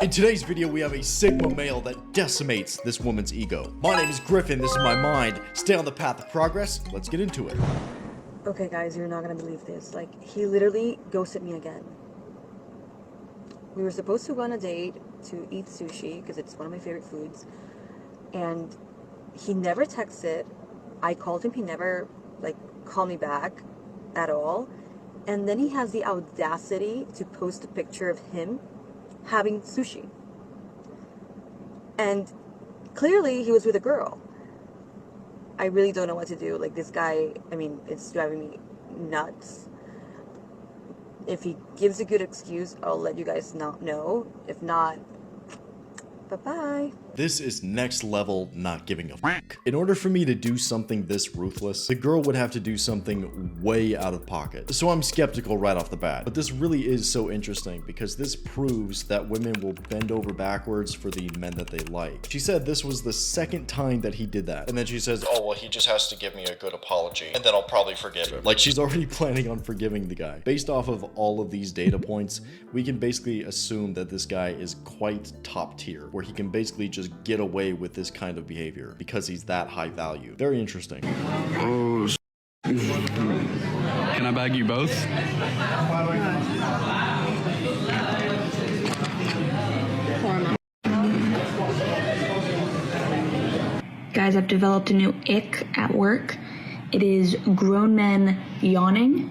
In today's video, we have a Sigma male that decimates this woman's ego. My name is Griffin, this is my mind. Stay on the path of progress, let's get into it. Okay guys, you're not gonna believe this. Like, he literally ghosted me again. We were supposed to go on a date to eat sushi, because it's one of my favorite foods. And he never texted. I called him, he never, called me back at all. And then he has the audacity to post a picture of him having sushi. And clearly he was with a girl. I really don't know what to do. Like, this guy, I mean, it's driving me nuts. If he gives a good excuse, I'll let you guys know. If not, bye-bye. This is next level not giving a fuck. In order for me to do something this ruthless, the girl would have to do something way out of pocket. So I'm skeptical right off the bat. But this really is so interesting because this proves that women will bend over backwards for the men that they like. She said this was the second time that he did that. And then she says, oh, well, he just has to give me a good apology and then I'll probably forgive him. Like, she's already planning on forgiving the guy. Based off of all of these data points, we can basically assume that this guy is quite top tier, where he can basically just get away with this kind of behavior because he's that high value. Very interesting. Oh, can I bag you both? Guys, I've developed a new ick at work. It is grown men yawning.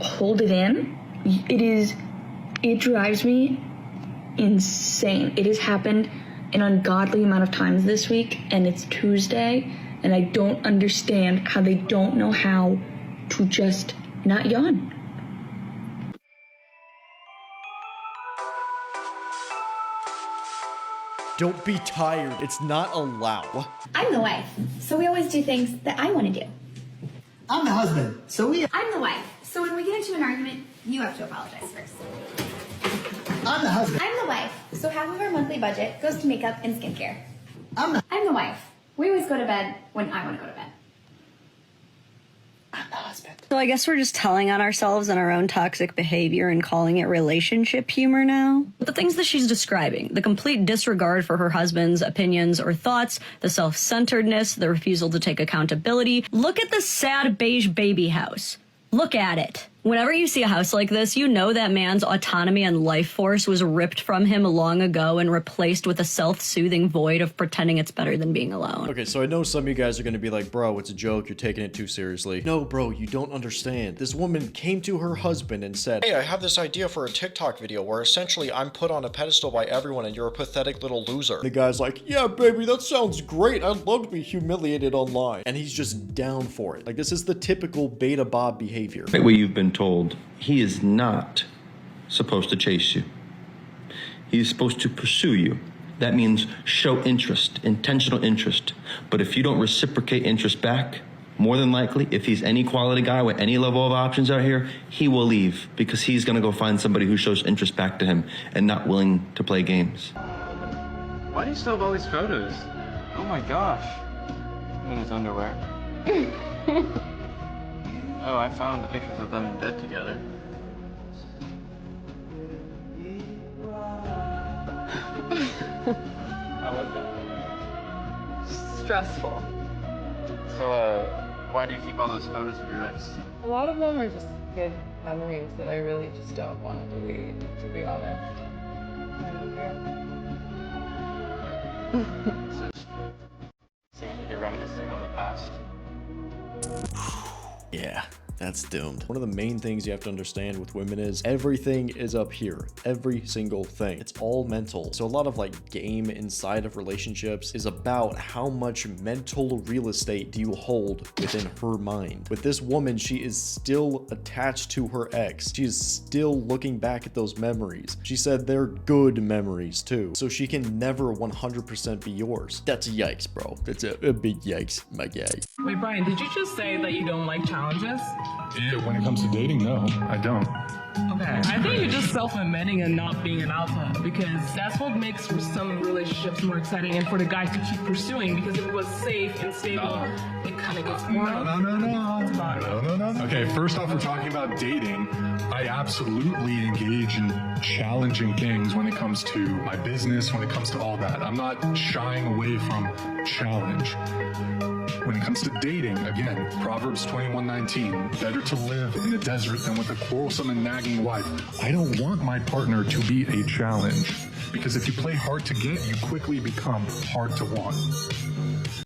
Hold it in. It drives me insane. It has happened an ungodly amount of times this week, and it's Tuesday, and I don't understand how they don't know how to just not yawn. Don't be tired. It's not allowed. I'm the wife, so we always do things that I want to do. I'm the husband, so I'm the wife, so when we get into an argument, you have to apologize first. I'm the husband. I'm the wife, so half of our monthly budget goes to makeup and skincare. I'm the wife. We always go to bed when I want to go to bed. I'm the husband. So I guess we're just telling on ourselves and our own toxic behavior and calling it relationship humor now. The things that she's describing, the complete disregard for her husband's opinions or thoughts, the self-centeredness, the refusal to take accountability. Look at the sad beige baby house. Look at it. Whenever you see a house like this, you know that man's autonomy and life force was ripped from him long ago and replaced with a self-soothing void of pretending it's better than being alone. Okay, so I know some of you guys are gonna be like, bro, it's a joke, you're taking it too seriously. No, bro, you don't understand. This woman came to her husband and said, hey, I have this idea for a TikTok video where essentially I'm put on a pedestal by everyone and you're a pathetic little loser. The guy's like, yeah, baby, that sounds great. I'd love to be humiliated online. And he's just down for it. Like, this is the typical beta Bob behavior. Right where you've been told, he is not supposed to chase you. He is supposed to pursue you. That means show interest, intentional interest. But if you don't reciprocate interest back, more than likely, if he's any quality guy with any level of options out here, he will leave because he's gonna go find somebody who shows interest back to him and not willing to play games. Why do you still have all these photos? Oh my gosh. In his underwear. Oh, I found the pictures of them in bed together. How was it? Stressful. So, why do you keep all those photos of your ex? A lot of them are just good memories that I really just don't want to delete, to be honest. I don't care. It's just seeing that you're reminiscing on the past. Yeah, that's doomed. One of the main things you have to understand with women is everything is up here. Every single thing. It's all mental. So a lot of game inside of relationships is about how much mental real estate do you hold within her mind. With this woman, she is still attached to her ex. She is still looking back at those memories. She said they're good memories too. So she can never 100% be yours. That's a yikes, bro. That's a big yikes, my guy. Wait, Brian, did you just say that you don't like challenges? Yeah, when it comes to dating, no, I don't. Okay. I think you're just self-admitting and not being an alpha, because that's what makes for some relationships more exciting and for the guys to keep pursuing, because if it was safe and stable, it kind of gets more. No. Okay, first off, we're talking about dating. I absolutely engage in challenging things when it comes to my business, when it comes to all that. I'm not shying away from challenge. When it comes to dating, again, Proverbs 21:19, better to live in the desert than with a quarrelsome and nagging wife. I don't want my partner to be a challenge, because if you play hard to get, you quickly become hard to want.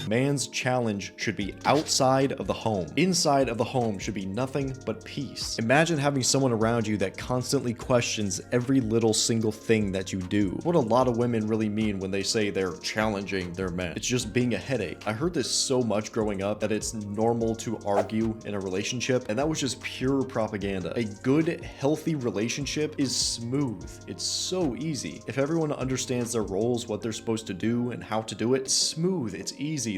Man's challenge should be outside of the home. Inside of the home should be nothing but peace. Imagine having someone around you that constantly questions every little single thing that you do. What a lot of women really mean when they say they're challenging their men. It's just being a headache. I heard this so much growing up that it's normal to argue in a relationship, and that was just pure propaganda. A good, healthy relationship is smooth. It's so easy. If everyone understands their roles, what they're supposed to do, and how to do it, it's smooth, it's easy.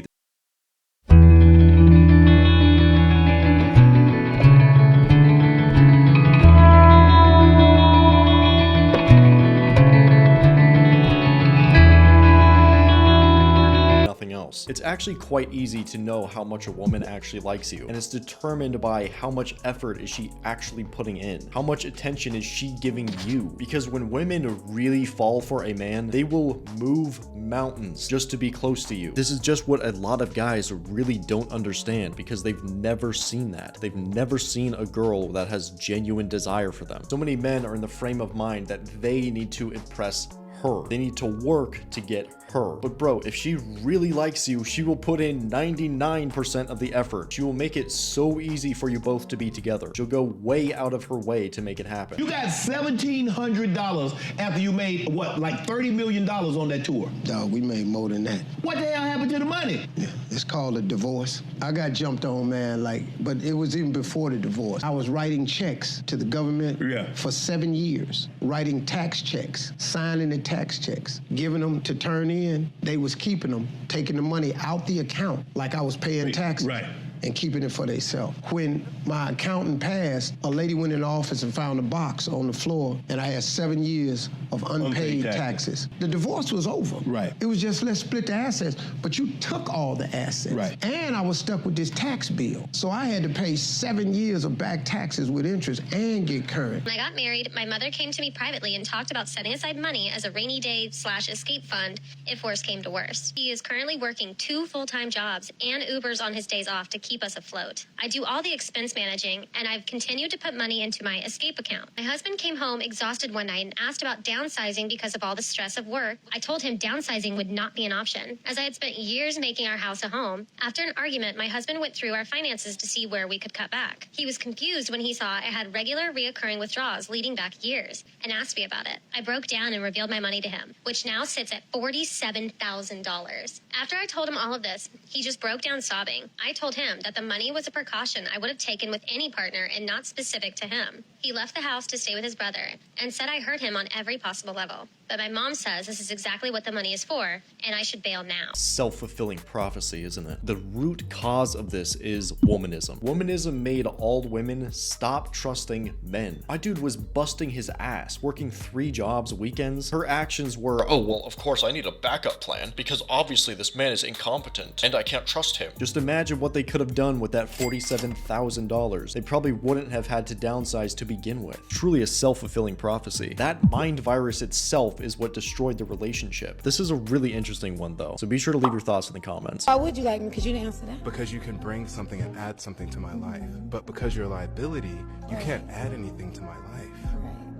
It's actually quite easy to know how much a woman actually likes you, and it's determined by how much effort is she actually putting in, how much attention is she giving you, because when women really fall for a man, they will move mountains just to be close to you. This is just what a lot of guys really don't understand, because they've never seen that. They've never seen a girl that has genuine desire for them. So many men are in the frame of mind that they need to impress her. They need to work to get her. But bro, if she really likes you, she will put in 99% of the effort. She will make it so easy for you both to be together. She'll go way out of her way to make it happen. You got $1,700 after you made, what, like $30 million on that tour? Dog, we made more than that. What the hell happened to the money? Yeah, it's called a divorce. I got jumped on, man, but it was even before the divorce. I was writing checks to the government for 7 years, writing tax checks, signing the tax checks, giving them to turn in. They was keeping them, taking the money out the account like I was paying taxes. Right. And keeping it for themselves. When my accountant passed, a lady went in the office and found a box on the floor, and I had 7 years of unpaid taxes. The divorce was over. Right. It was just, let's split the assets, but you took all the assets. Right. And I was stuck with this tax bill. So I had to pay 7 years of back taxes with interest and get current. When I got married, my mother came to me privately and talked about setting aside money as a rainy day / escape fund if worse came to worse. He is currently working 2 full-time jobs and Ubers on his days off to keep us afloat. I do all the expense managing, and I've continued to put money into my escape account. My husband came home exhausted one night and asked about downsizing because of all the stress of work. I told him downsizing would not be an option, as I had spent years making our house a home. After an argument, my husband went through our finances to see where we could cut back. He was confused when he saw I had regular reoccurring withdrawals leading back years and asked me about it. I broke down and revealed my money to him, which now sits at $47,000. After I told him all of this, he just broke down sobbing. I told him that the money was a precaution I would have taken with any partner and not specific to him. He left the house to stay with his brother and said I hurt him on every possible level. But my mom says this is exactly what the money is for, and I should bail now. Self-fulfilling prophecy, isn't it? The root cause of this is womanism. Womanism made all women stop trusting men. My dude was busting his ass, working 3 jobs, weekends. Her actions were, oh, well, of course I need a backup plan because obviously this man is incompetent and I can't trust him. Just imagine what they could have done with that $47,000. They probably wouldn't have had to downsize to begin with. Truly a self-fulfilling prophecy. That mind virus itself is what destroyed the relationship. This is a really interesting one though, so be sure to leave your thoughts in the comments. Why would you like me? Because you didn't answer that. Because you can bring something and add something to my life. But because you're a liability, you can't add anything to my life.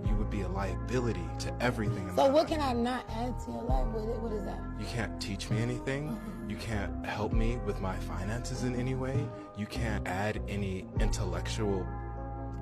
You would be a liability to everything in my life. So what can I not add to your life? What is that? You can't teach me anything. You can't help me with my finances in any way. You can't add any intellectual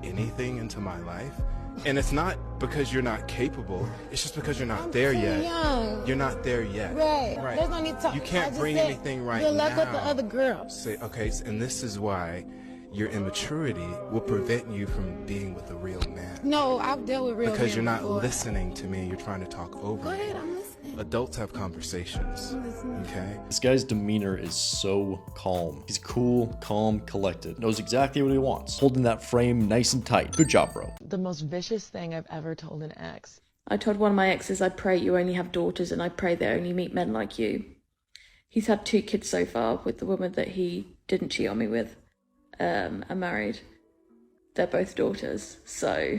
anything into my life. And it's not because you're not capable, it's just because you're not there yet. Young. You're not there yet. Right. There's no need to talk. You can't bring anything right now. Good luck with the other girls. Say, okay, and this is why your immaturity will prevent you from being with a real man. No, I've dealt with real men because you're not before. listening to me, you're trying to talk over Go me. ahead, I'm listening. Adults have conversations, okay? This guy's demeanor is so calm. He's cool, calm, collected. Knows exactly what he wants. Holding that frame nice and tight. Good job, bro. The most vicious thing I've ever told an ex. I told one of my exes, I pray you only have daughters and I pray they only meet men like you. He's had 2 kids so far with the woman that he didn't cheat on me with. Are married. They're both daughters, so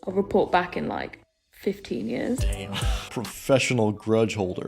I'll report back in like 15 years. Damn. Professional grudge holder.